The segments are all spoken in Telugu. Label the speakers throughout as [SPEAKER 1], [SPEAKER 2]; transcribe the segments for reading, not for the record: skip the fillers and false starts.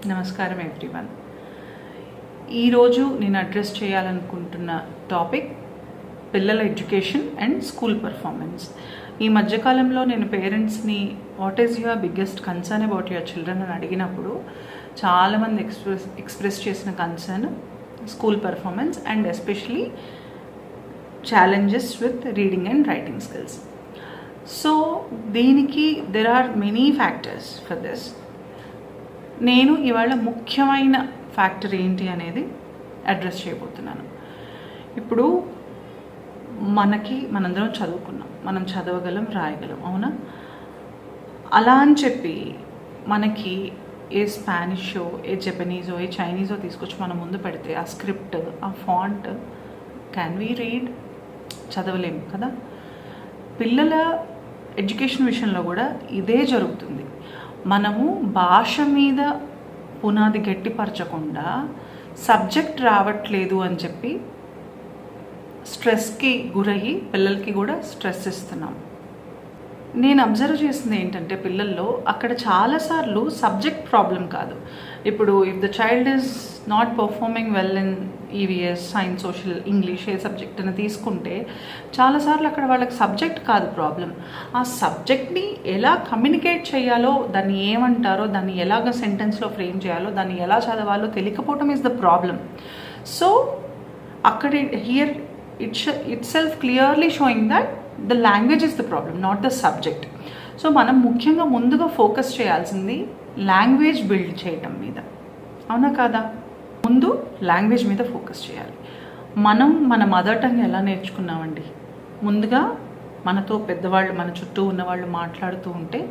[SPEAKER 1] నమస్కారం ఎవ్రీవన్. ఈరోజు నేను అడ్రస్ చేయాలనుకుంటున్న టాపిక్ పిల్లల ఎడ్యుకేషన్ అండ్ స్కూల్ పర్ఫార్మెన్స్. ఈ మధ్యకాలంలో నేను పేరెంట్స్ని what is your biggest concern about your children అని అడిగినప్పుడు చాలామంది ఎక్స్ప్రెస్ చేసిన concern school performance and especially challenges with reading and writing skills. So దీనికి there are many factors for this. నేను ఇవాళ ముఖ్యమైన ఫ్యాక్టర్ ఏంటి అనేది అడ్రస్ చేయబోతున్నాను. ఇప్పుడు మనందరం చదువుకున్నాం, మనం చదవగలం, రాయగలం, అవునా? అలా అని చెప్పి మనకి ఏ స్పానిషో, ఏ జపనీసో, ఏ చైనీసో తీసుకొచ్చి మన ముందు పెడితే ఆ స్క్రిప్ట్, ఆ ఫాంట్ క్యాన్ వీ రీడ్? చదవలేము కదా. పిల్లల ఎడ్యుకేషన్ విషయంలో కూడా ఇదే జరుగుతుంది. మనము భాష మీద పునాది గట్టిపరచకుండా సబ్జెక్ట్ రావట్లేదు అని చెప్పి స్ట్రెస్కి గురయ్యి పిల్లలకి కూడా స్ట్రెస్ ఇస్తున్నాం. నేను అబ్జర్వ్ చేసింది ఏంటంటే పిల్లల్లో అక్కడ చాలాసార్లు సబ్జెక్ట్ ప్రాబ్లం కాదు. ఇప్పుడు if the child is not performing well in EVS, science, social, English A subject అని తీసుకుంటే చాలాసార్లు అక్కడ వాళ్ళకి సబ్జెక్ట్ కాదు ప్రాబ్లం. ఆ సబ్జెక్ట్ని ఎలా కమ్యూనికేట్ చేయాలో, దాన్ని ఏమంటారో, దాన్ని ఎలాగ సెంటెన్స్లో ఫ్రేమ్ చేయాలో, దాన్ని ఎలా చదవాలో తెలియకపోవటం ఈజ్ ద ప్రాబ్లం. సో అక్కడ here it self clearly showing that the language is the problem, not the subject. So మనం ముఖ్యంగా ముందుగా ఫోకస్ చేయాల్సింది లాంగ్వేజ్ బిల్డ్ చేయటం మీద, అవునా కాదా? ముందు లాంగ్వేజ్ మీద ఫోకస్ చేయాలి. మనం మన మదర్ టంగ్ ఎలా నేర్చుకున్నామండి? ముందుగా మనతో పెద్దవాళ్ళు, మన చుట్టూ ఉన్నవాళ్ళు మాట్లాడుతూ ఉంటే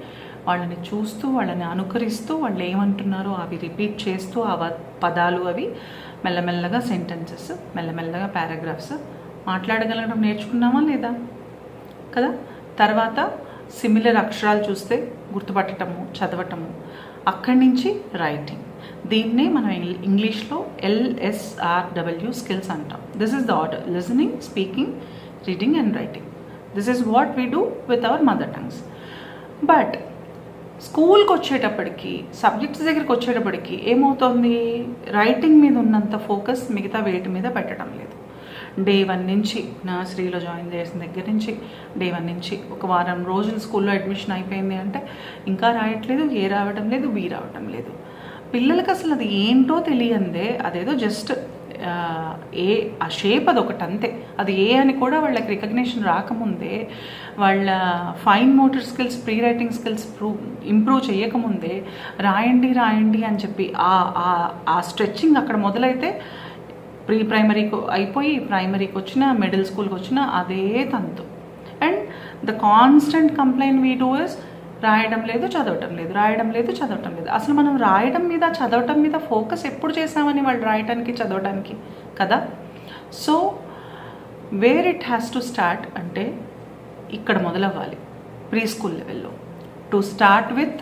[SPEAKER 1] వాళ్ళని చూస్తూ, వాళ్ళని అనుకరిస్తూ, వాళ్ళు ఏమంటున్నారో అవి రిపీట్ చేస్తూ, ఆ పదాలు అవి మెల్లమెల్లగా సెంటెన్సెస్, మెల్లమెల్లగా పారాగ్రాఫ్స్ మాట్లాడగలగడం నేర్చుకున్నామా లేదా కదా. తర్వాత సిమిలర్ అక్షరాలు చూస్తే గుర్తుపట్టటము, చదవటము, అక్కడి నుంచి రైటింగ్. దీన్నే మనం ఇంగ్లీష్లో LSRW స్కిల్స్ అంటాం. This is the order: listening, speaking, reading and writing. This is what we do with our mother tongues. But స్కూల్కి వచ్చేటప్పటికి, సబ్జెక్ట్స్ దగ్గరికి వచ్చేటప్పటికి ఏమవుతుంది? రైటింగ్ మీద ఉన్నంత ఫోకస్ మిగతా వేటి మీద పెట్టడం లేదు. డే 1 నుంచి, నర్సరీలో జాయిన్ చేసిన దగ్గర నుంచి, డే 1 నుంచి ఒక వారం రోజులు స్కూల్లో అడ్మిషన్ అయిపోయింది అంటే ఇంకా రాయట్లేదు, ఏ రావడం లేదు, బి రావడం లేదు. పిల్లలకి అసలు అది ఏంటో తెలియందే, అదేదో జస్ట్ ఆ షేప్ అదొకటి అంతే. అది ఏ అని కూడా వాళ్ళకి రికగ్నిషన్ రాకముందే, వాళ్ళ fine motor skills, pre writing skills improve చేయకముందే రాయండి రాయండి అని చెప్పి ఆ స్ట్రెచ్చింగ్ అక్కడ మొదలైతే ప్రీ ప్రైమరీకి అయిపోయి ప్రైమరీకి వచ్చిన, మిడిల్ స్కూల్కి వచ్చిన అదే తంతు. And the constant complaint we do is రాయడం లేదు, చదవటం లేదు, రాయడం లేదు, చదవటం లేదు. అసలు మనం రాయడం మీద, చదవటం మీద ఫోకస్ ఎప్పుడు చేసామని వాళ్ళు రాయటానికి, చదవడానికి కదా. So where it has to start అంటే ఇక్కడ మొదలవ్వాలి, ప్రీ స్కూల్ లెవెల్లో. టు స్టార్ట్ విత్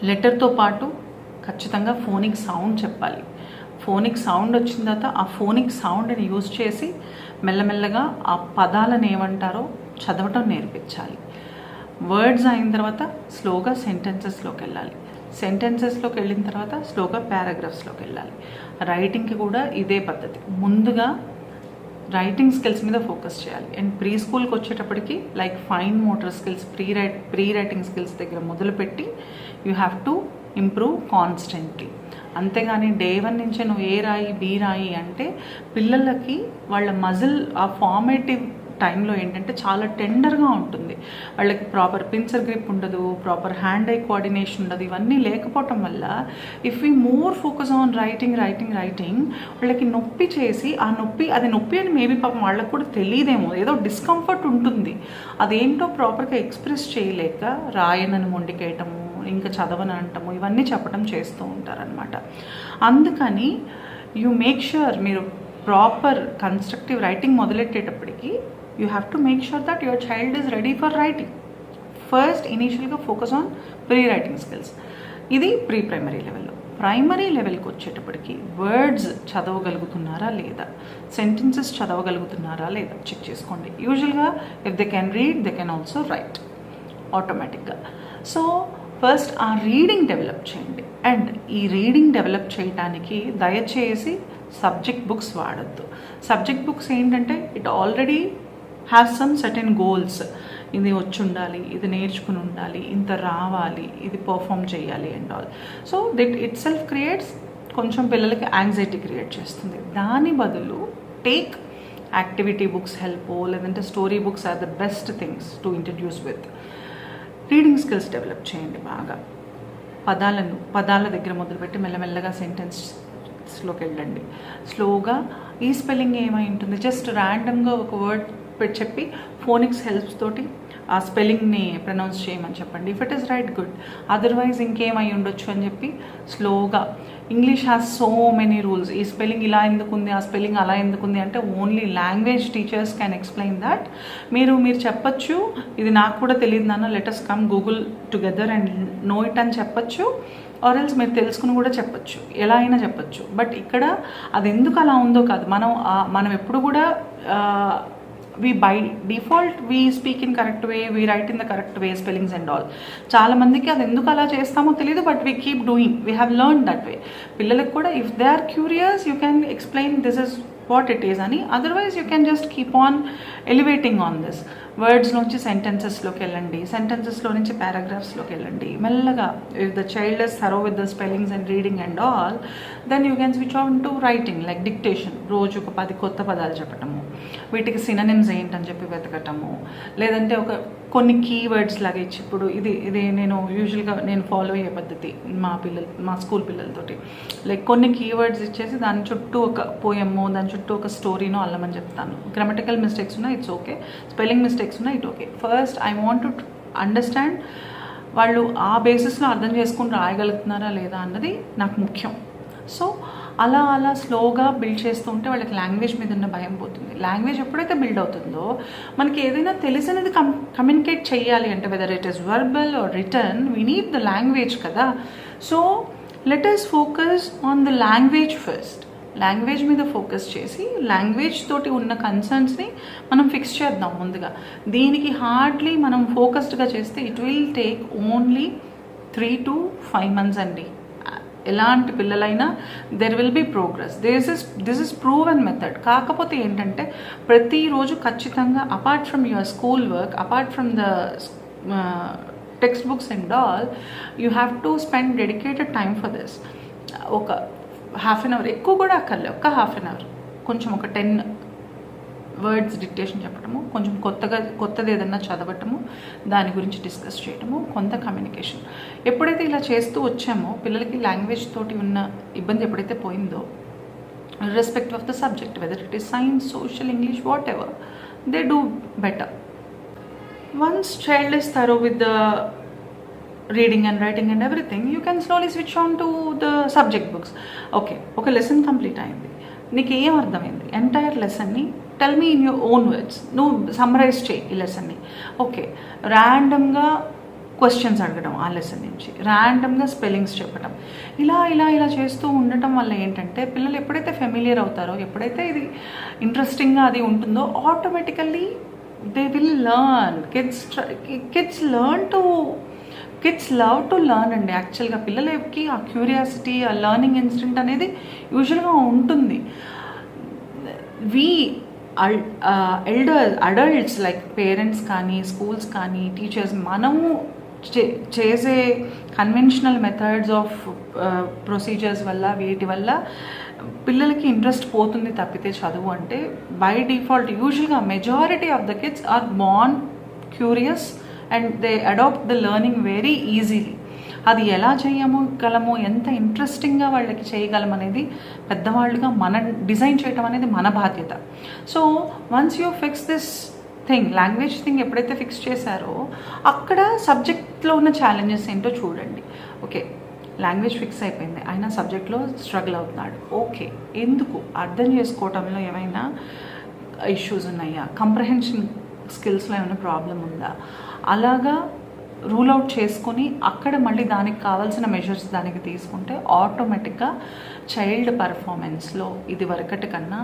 [SPEAKER 1] లెటర్తో పాటు ఖచ్చితంగా ఫోనిక్ సౌండ్ చెప్పాలి. ఫోనిక్ సౌండ్ వచ్చిన తర్వాత ఆ ఫోనిక్ సౌండ్ని యూజ్ చేసి మెల్లమెల్లగా ఆ పదాలను ఏమంటారో చదవటం నేర్పించాలి. వర్డ్స్ అయిన తర్వాత స్లోగా సెంటెన్సెస్లోకి వెళ్ళాలి. సెంటెన్సెస్లోకి వెళ్ళిన తర్వాత స్లోగా పారాగ్రాఫ్స్లోకి వెళ్ళాలి. రైటింగ్కి కూడా ఇదే పద్ధతి. ముందుగా రైటింగ్ స్కిల్స్ మీద ఫోకస్ చేయాలి. అండ్ ప్రీ స్కూల్కి వచ్చేటప్పటికి like fine motor skills, pre writing skills దగ్గర మొదలుపెట్టి you have to improve constantly. అంతేగాని డే 1 నుంచే నువ్వు ఏ రాయి, బి రాయి అంటే పిల్లలకి వాళ్ళ మజిల్ ఆ ఫార్మేటివ్ టైంలో ఏంటంటే చాలా టెండర్గా ఉంటుంది. వాళ్ళకి ప్రాపర్ పిన్సర్ గ్రిప్ ఉండదు, ప్రాపర్ హ్యాండ్ ఐ కోఆర్డినేషన్ ఉండదు. ఇవన్నీ లేకపోవటం వల్ల if we more focus on writing writing writing వాళ్ళకి నొప్పి చేసి, ఆ నొప్పి అది నొప్పి అని మేబీ పాపం వాళ్ళకి కూడా తెలియదేమో, ఏదో డిస్కంఫర్ట్ ఉంటుంది. అదేంటో ప్రాపర్గా ఎక్స్ప్రెస్ చేయలేక రాయనని మొండికేయటము, ఇంకా చదవని అంటాము, ఇవన్నీ చెప్పడం చేస్తూ ఉంటారనమాట. అందుకని యూ మేక్ ష్యూర్ మీరు ప్రాపర్ కన్స్ట్రక్టివ్ రైటింగ్ మొదలెట్టేటప్పటికి you have to make sure that your child is ready for writing. First ఇనీషియల్గా focus on pre writing skills. ఇది ప్రీ ప్రైమరీ లెవెల్లో. ప్రైమరీ లెవెల్కి వచ్చేటప్పటికి వర్డ్స్ చదవగలుగుతున్నారా లేదా, సెంటెన్సెస్ చదవగలుగుతున్నారా లేదా చెక్ చేసుకోండి. యూజువల్గా if they can read, they can also right ఆటోమేటిక్గా. సో ఫస్ట్ ఆ రీడింగ్ డెవలప్ చేయండి. అండ్ ఈ రీడింగ్ డెవలప్ చేయడానికి దయచేసి సబ్జెక్ట్ బుక్స్ వాడద్దు. సబ్జెక్ట్ బుక్స్ ఏంటంటే it already have some certain goals. ఇది వచ్చి ఉండాలి, ఇది నేర్చుకుని ఉండాలి, ఇంత రావాలి, ఇది పర్ఫామ్ చేయాలి and all. So that itself creates కొంచెం పిల్లలకి యాంగ్జైటీ క్రియేట్ చేస్తుంది. దాని బదులు టేక్ యాక్టివిటీ బుక్స్ హెల్ప్, లేదంటే story books are the best things to introduce with. Reading skills develop చేయండి బాగా. పదాల దగ్గర మొదలుపెట్టి మెల్లమెల్లగా సెంటెన్స్లోకి వెళ్ళండి. స్లోగా ఈ స్పెల్లింగ్ ఏమై ఉంటుంది, జస్ట్ ర్యాండమ్గా ఒక వర్డ్ చెప్పి ఫోనిక్స్ హెల్ప్స్ తోటి ఆ స్పెల్లింగ్ని ప్రొనౌన్స్ చేయమని చెప్పండి. If it is right good, otherwise ఇంకేమై ఉండొచ్చు అని చెప్పి స్లోగా. English has so many rules. ఈ స్పెల్లింగ్ ఇలా ఎందుకుంది, ఆ స్పెల్లింగ్ అలా ఎందుకుంది అంటే only language teachers can explain that. మీరు చెప్పచ్చు, ఇది నాకు కూడా తెలియదు నాన్న, let us come Google together and know it అని చెప్పచ్చు. ఆర్ ఎల్స్ మీరు తెలుసుకుని కూడా చెప్పచ్చు, ఎలా అయినా చెప్పచ్చు. బట్ ఇక్కడ అది ఎందుకు అలా ఉందో కాదు, మనం ఎప్పుడు కూడా we by default we speak in correct way, we write in the correct way, spellings and all. చాలా మందికి అది ఎందుకు అలా చేస్తామో తెలియదు, but we keep doing, we have learned that way. పిల్లలకు కూడా if they are curious you can explain this is what it is అని, otherwise you can just keep on elevating on this. Words నుంచి సెంటెన్సెస్లోకి వెళ్ళండి, సెంటెన్సెస్లో నుంచి పారాగ్రాఫ్స్లోకి వెళ్ళండి మెల్లగా. If the child is thorough with the spellings and reading and all, then you can switch on to writing like dictation. రోజు ఒక 10 కొత్త పదాలు చెప్పటము, వీటికి సినోనిమ్స్ ఏంటని చెప్పి వెతకటము, లేదంటే కొన్ని కీవర్డ్స్ లాగా ఇచ్చి, ఇప్పుడు ఇది నేను యూజువల్గా ఫాలో అయ్యే పద్ధతి మా స్కూల్ పిల్లలతోటి. లైక్ కొన్ని కీవర్డ్స్ ఇచ్చేసి దాని చుట్టూ ఒక పోయమ్మో, దాని చుట్టూ ఒక స్టోరీనో అల్లమని చెప్తాను. గ్రామటికల్ మిస్టేక్స్ ఉన్నా ఇట్స్ ఓకే, స్పెల్లింగ్ మిస్టేక్స్ ఉన్నా it okay. First I want to understand వాళ్ళు ఆ బేసిస్లో అర్థం చేసుకుని రాయగలుగుతున్నారా లేదా అన్నది నాకు ముఖ్యం. సో అలా స్లోగా బిల్డ్ చేస్తూ ఉంటే వాళ్ళకి లాంగ్వేజ్ మీద ఉన్న భయం పోతుంది. లాంగ్వేజ్ ఎప్పుడైతే బిల్డ్ అవుతుందో మనకి ఏదైనా తెలిసినది కమ్యూనికేట్ చేయాలి అంటే, whether it is verbal or written, we need the language కదా. So let us focus on the language first. Language మీద ఫోకస్ చేసి లాంగ్వేజ్ తోటి ఉన్న కన్సర్న్స్ని మనం ఫిక్స్ చేద్దాం ముందుగా. దీనికి హార్డ్లీ మనం ఫోకస్డ్గా చేస్తే it will take only 3 to 5 months అండి. ఎలాంటి పిల్లలైనా there will be progress. This is proven method. కాకపోతే ఏంటంటే ప్రతిరోజు ఖచ్చితంగా apart from your school work, apart from the text books and all, you have to spend dedicated time for this. ఒక హాఫ్ అన్ అవర్, ఎక్కువ కూడా అక్కర్లే, ఒక హాఫ్ అన్ అవర్ కొంచెం ఒక 10 వర్డ్స్ డిక్టేషన్ చెప్పడము, కొంచెం కొత్తది ఏదన్నా చదవటము, దాని గురించి డిస్కస్ చేయటము, కొంత కమ్యూనికేషన్. ఎప్పుడైతే ఇలా చేస్తూ వచ్చామో పిల్లలకి లాంగ్వేజ్ తోటి ఉన్న ఇబ్బంది ఎప్పుడైతే పోయిందో, irrespective of the subject, whether it is science, social, English, whatever, they do better. Once child is thorough with the reading and writing and everything, you can slowly switch on to the subject books. Okay, ఒక లెసన్ కంప్లీట్ అయింది, నీకు ఏం అర్థమైంది ఎంటైర్ లెసన్ని tell me in your own words. నువ్వు సమ్మరైజ్ చేయి ఈ లెసన్ని. ఓకే, ర్యాండమ్గా క్వశ్చన్స్ అడగడం ఆ లెసన్ నుంచి, ర్యాండమ్గా స్పెల్లింగ్స్ చెప్పడం, ఇలా చేస్తూ ఉండటం వల్ల ఏంటంటే పిల్లలు ఎప్పుడైతే ఫెమిలియర్ అవుతారో, ఎప్పుడైతే ఇది ఇంట్రెస్టింగ్గా అది ఉంటుందో, automatically they will learn. Kids love to learn అండి. యాక్చువల్గా పిల్లలకి ఆ క్యూరియాసిటీ, ఆ లర్నింగ్ ఇన్స్టింక్ట్ అనేది యూజువల్గా ఉంటుంది. అడల్ట్స్ లైక్ పేరెంట్స్ కానీ, స్కూల్స్ కానీ, టీచర్స్, మనము చేసే కన్వెన్షనల్ మెథడ్స్ ఆఫ్ ప్రొసీజర్స్ వల్ల, వీటి వల్ల పిల్లలకి ఇంట్రెస్ట్ పోతుంది తప్పితే చదువు అంటే. బై డిఫాల్ట్ యూజువల్గా majority of the kids are born curious and they adapt the learning very easily. అది ఎలా చేయగలము, ఎంత ఇంట్రెస్టింగ్గా వాళ్ళకి చేయగలం అనేది పెద్దవాళ్ళుగా మనం డిజైన్ చేయటం అనేది మన బాధ్యత. So once you fix this thing, language thing ఎప్పుడైతే ఫిక్స్ చేశారో, అక్కడ సబ్జెక్ట్లో ఉన్న ఛాలెంజెస్ ఏంటో చూడండి. ఓకే, లాంగ్వేజ్ ఫిక్స్ అయిపోయింది, అయినా సబ్జెక్ట్లో స్ట్రగుల్ అవుతున్నాడు. ఓకే, ఎందుకు? అర్థం చేసుకోవటంలో ఏమైనా ఇష్యూస్ ఉన్నాయా, కంప్రహెన్షన్ స్కిల్స్లో ఏమైనా ప్రాబ్లం ఉందా, అలాగా రూల్ అవుట్ చేసుకొని అక్కడ మళ్ళీ దానికి కావాల్సిన మెజర్స్ దానికి తీసుకుంటే ఆటోమేటిక్గా చైల్డ్ పర్ఫార్మెన్స్లో ఇది వరకటి కన్నా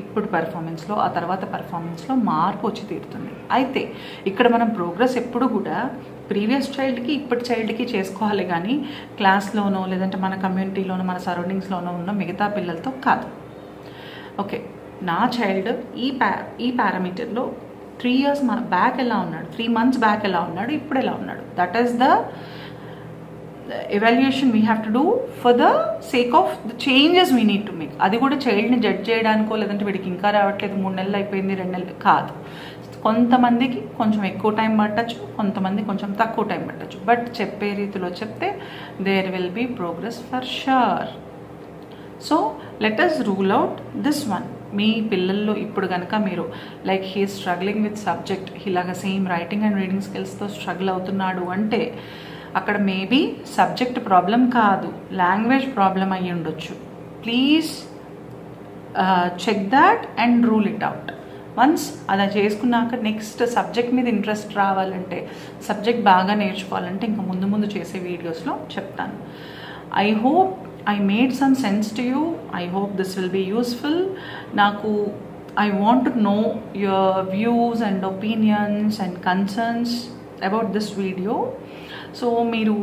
[SPEAKER 1] ఇప్పుడు పర్ఫార్మెన్స్లో, ఆ తర్వాత పర్ఫార్మెన్స్లో మార్పు వచ్చి తీరుతుంది. అయితే ఇక్కడ మనం ప్రోగ్రెస్ ఎప్పుడు కూడా ప్రీవియస్ చైల్డ్కి ఇప్పటి చైల్డ్కి చేసుకోవాలి కానీ క్లాస్లోనో లేదంటే మన కమ్యూనిటీలోనో మన సరౌండింగ్స్లోనో ఉన్న మిగతా పిల్లలతో కాదు. ఓకే, నా చైల్డ్ ఈ పారామీటర్లో 3 years బ్యాక్ ఎలా ఉన్నాడు, 3 months బ్యాక్ ఎలా ఉన్నాడు, ఇప్పుడు ఎలా ఉన్నాడు, that is the evaluation we have to do for the sake of the changes we need to make. అది కూడా చైల్డ్ని జడ్జ్ చేయడానికో లేదంటే వీడికి ఇంకా రావట్లేదు 3 నెలలు అయిపోయింది 2 నెలలు కాదు. కొంతమందికి కొంచెం ఎక్కువ టైం పట్టచ్చు, కొంతమంది కొంచెం తక్కువ టైం పట్టచ్చు, బట్ చెప్పే రీతిలో చెప్తే there will be progress for sure. So let us rule out this one. మీ పిల్లల్లో ఇప్పుడు కనుక మీరు like he struggling with subject, ఇలాగ సేమ్ రైటింగ్ అండ్ రీడింగ్ స్కిల్స్తో స్ట్రగుల్ అవుతున్నాడు అంటే అక్కడ మేబీ సబ్జెక్ట్ ప్రాబ్లం కాదు, లాంగ్వేజ్ ప్రాబ్లం అయ్యి ఉండొచ్చు. Please check that and rule it out. Once అలా చేసుకున్నాక నెక్స్ట్ సబ్జెక్ట్ మీద ఇంట్రెస్ట్ రావాలంటే, సబ్జెక్ట్ బాగా నేర్చుకోవాలంటే ఇంకా ముందు ముందు చేసే వీడియోస్లో చెప్తాను. I hope I made some sense to you. I hope this will be useful. I want to know your views and opinions and concerns about this video. So మీరు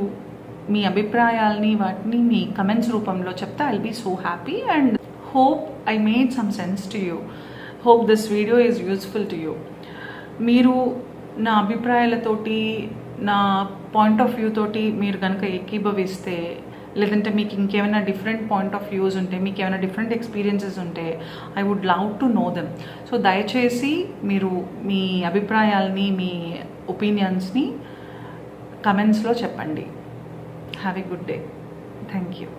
[SPEAKER 1] మీ అభిప్రాయాల్ని వాటిని మీ కమెంట్స్ రూపంలో చెప్తే I'll be so happy and hope I made some sense to you. Hope this video is useful to you. మీరు నా అభిప్రాయాలతోటి నా పాయింట్ ఆఫ్ వ్యూ తోటి మీరు కనుక ఏకీభవిస్తే, లేదంటే మీకు ఇంకేమైనా డిఫరెంట్ పాయింట్ ఆఫ్ వ్యూస్ ఉంటే, మీకు ఏమైనా డిఫరెంట్ ఎక్స్పీరియన్సెస్ ఉంటే I would love to know them. So దయచేసి మీరు మీ అభిప్రాయాల్ని, మీ ఒపీనియన్స్ని కమెంట్స్లో చెప్పండి. Have a good day. Thank you.